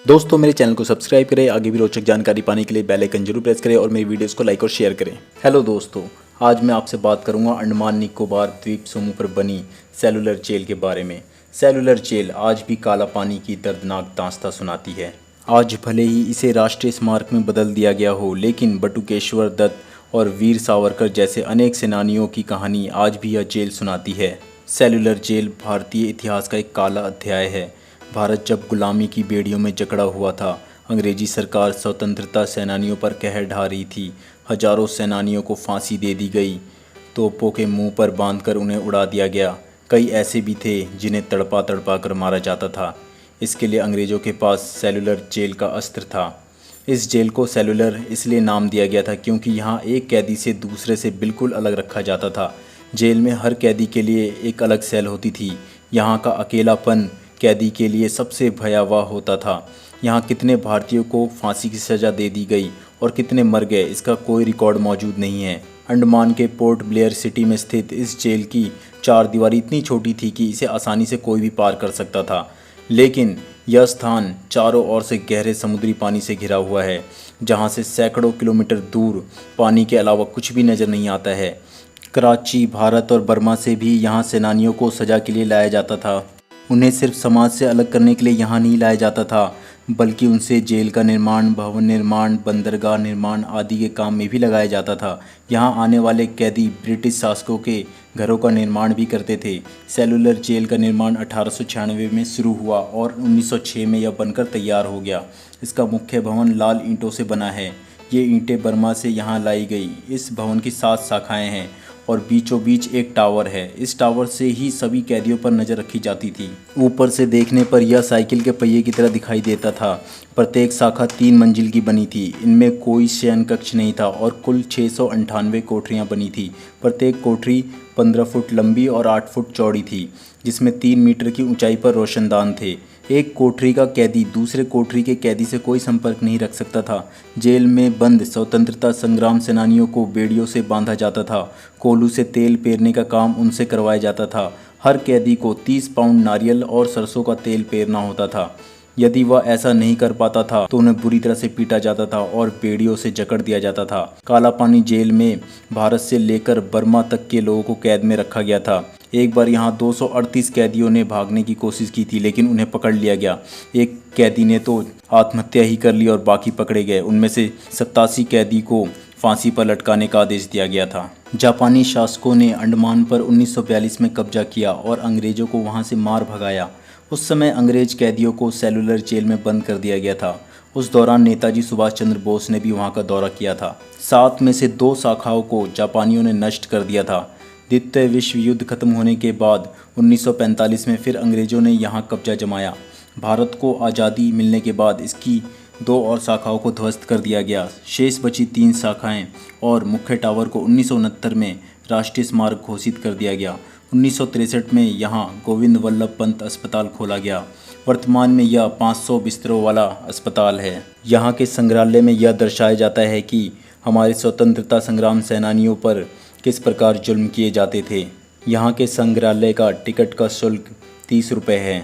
दोस्तों मेरे चैनल को सब्सक्राइब करें, आगे भी रोचक जानकारी पाने के लिए बेल आइकन जरूर प्रेस करें और मेरी वीडियोस को लाइक और शेयर करें। हेलो दोस्तों, आज मैं आपसे बात करूंगा अंडमान निकोबार द्वीप समूह पर बनी सेलुलर जेल के बारे में। सेलुलर जेल आज भी काला पानी की दर्दनाक दास्तां सुनाती है। आज भले ही इसे राष्ट्रीय स्मारक में बदल दिया गया हो, लेकिन बटुकेश्वर दत्त और वीर सावरकर जैसे अनेक सेनानियों की कहानी आज भी यह जेल सुनाती है। सेलुलर जेल भारतीय इतिहास का एक काला अध्याय है। भारत जब गुलामी की बेड़ियों में जकड़ा हुआ था, अंग्रेजी सरकार स्वतंत्रता सेनानियों पर कहर ढा रही थी। हजारों सेनानियों को फांसी दे दी गई, तोपों के मुंह पर बांधकर उन्हें उड़ा दिया गया। कई ऐसे भी थे जिन्हें तड़पा तड़पा कर मारा जाता था। इसके लिए अंग्रेज़ों के पास सेलुलर जेल का अस्त्र था। इस जेल को सेलुलर इसलिए नाम दिया गया था क्योंकि यहाँ एक कैदी से दूसरे से बिल्कुल अलग रखा जाता था। जेल में हर कैदी के लिए एक अलग सेल होती थी। यहाँ का अकेलापन कैदी के लिए सबसे भयावह होता था। यहाँ कितने भारतीयों को फांसी की सज़ा दे दी गई और कितने मर गए, इसका कोई रिकॉर्ड मौजूद नहीं है। अंडमान के पोर्ट ब्लेयर सिटी में स्थित इस जेल की चार दीवारी इतनी छोटी थी कि इसे आसानी से कोई भी पार कर सकता था, लेकिन यह स्थान चारों ओर से गहरे समुद्री पानी से घिरा हुआ है, जहाँ से सैकड़ों किलोमीटर दूर पानी के अलावा कुछ भी नज़र नहीं आता है। कराची, भारत और बर्मा से भी यहाँ सेनानियों को सज़ा के लिए लाया जाता था। उन्हें सिर्फ समाज से अलग करने के लिए यहाँ नहीं लाया जाता था, बल्कि उनसे जेल का निर्माण, भवन निर्माण, बंदरगाह निर्माण आदि के काम में भी लगाया जाता था। यहाँ आने वाले कैदी ब्रिटिश शासकों के घरों का निर्माण भी करते थे। सेलुलर जेल का निर्माण 1896 में शुरू हुआ और 1906 में यह बनकर तैयार हो गया। इसका मुख्य भवन लाल ईंटों से बना है। ये ईंटें बर्मा से यहाँ लाई गई। इस भवन की 7 शाखाएँ हैं और बीचों बीच एक टावर है। इस टावर से ही सभी कैदियों पर नज़र रखी जाती थी। ऊपर से देखने पर यह साइकिल के पहिए की तरह दिखाई देता था। प्रत्येक शाखा 3 मंजिल की बनी थी। इनमें कोई शयन कक्ष नहीं था और कुल 698 कोठरियाँ बनी थी। प्रत्येक कोठरी 15 फुट लंबी और 8 फुट चौड़ी थी, जिसमें 3 मीटर की ऊंचाई पर रोशनदान थे। एक कोठरी का कैदी दूसरे कोठरी के कैदी से कोई संपर्क नहीं रख सकता था। जेल में बंद स्वतंत्रता संग्राम सेनानियों को बेड़ियों से बांधा जाता था। कोल्हू से तेल पेरने का काम उनसे करवाया जाता था। हर कैदी को 30 पाउंड नारियल और सरसों का तेल पेरना होता था। यदि वह ऐसा नहीं कर पाता था तो उन्हें बुरी तरह से पीटा जाता था और बेड़ियों से जकड़ दिया जाता था। काला पानी जेल में भारत से लेकर बर्मा तक के लोगों को कैद में रखा गया था। एक बार यहाँ 238 कैदियों ने भागने की कोशिश की थी, लेकिन उन्हें पकड़ लिया गया। एक कैदी ने तो आत्महत्या ही कर ली और बाकी पकड़े गए। उनमें से 87 कैदी को फांसी पर लटकाने का आदेश दिया गया था। जापानी शासकों ने अंडमान पर 1942 में कब्जा किया और अंग्रेज़ों को वहाँ से मार भगाया। उस समय अंग्रेज कैदियों को सेलुलर जेल में बंद कर दिया गया था। उस दौरान नेताजी सुभाष चंद्र बोस ने भी वहाँ का दौरा किया था। 7 में से 2 शाखाओं को जापानियों ने नष्ट कर दिया था। द्वितीय विश्व युद्ध खत्म होने के बाद 1945 में फिर अंग्रेज़ों ने यहाँ कब्जा जमाया। भारत को आज़ादी मिलने के बाद इसकी 2 और शाखाओं को ध्वस्त कर दिया गया। शेष बची 3 शाखाएं और मुख्य टावर को 1969 में राष्ट्रीय स्मारक घोषित कर दिया गया। 1963 में यहाँ गोविंद वल्लभ पंत अस्पताल खोला गया। वर्तमान में यह 500 बिस्तरों वाला अस्पताल है। यहाँ के संग्रहालय में यह दर्शाया जाता है कि हमारे स्वतंत्रता संग्राम सेनानियों पर किस प्रकार जुल्म किए जाते थे। यहाँ के संग्रहालय का टिकट का शुल्क 30 रुपये है।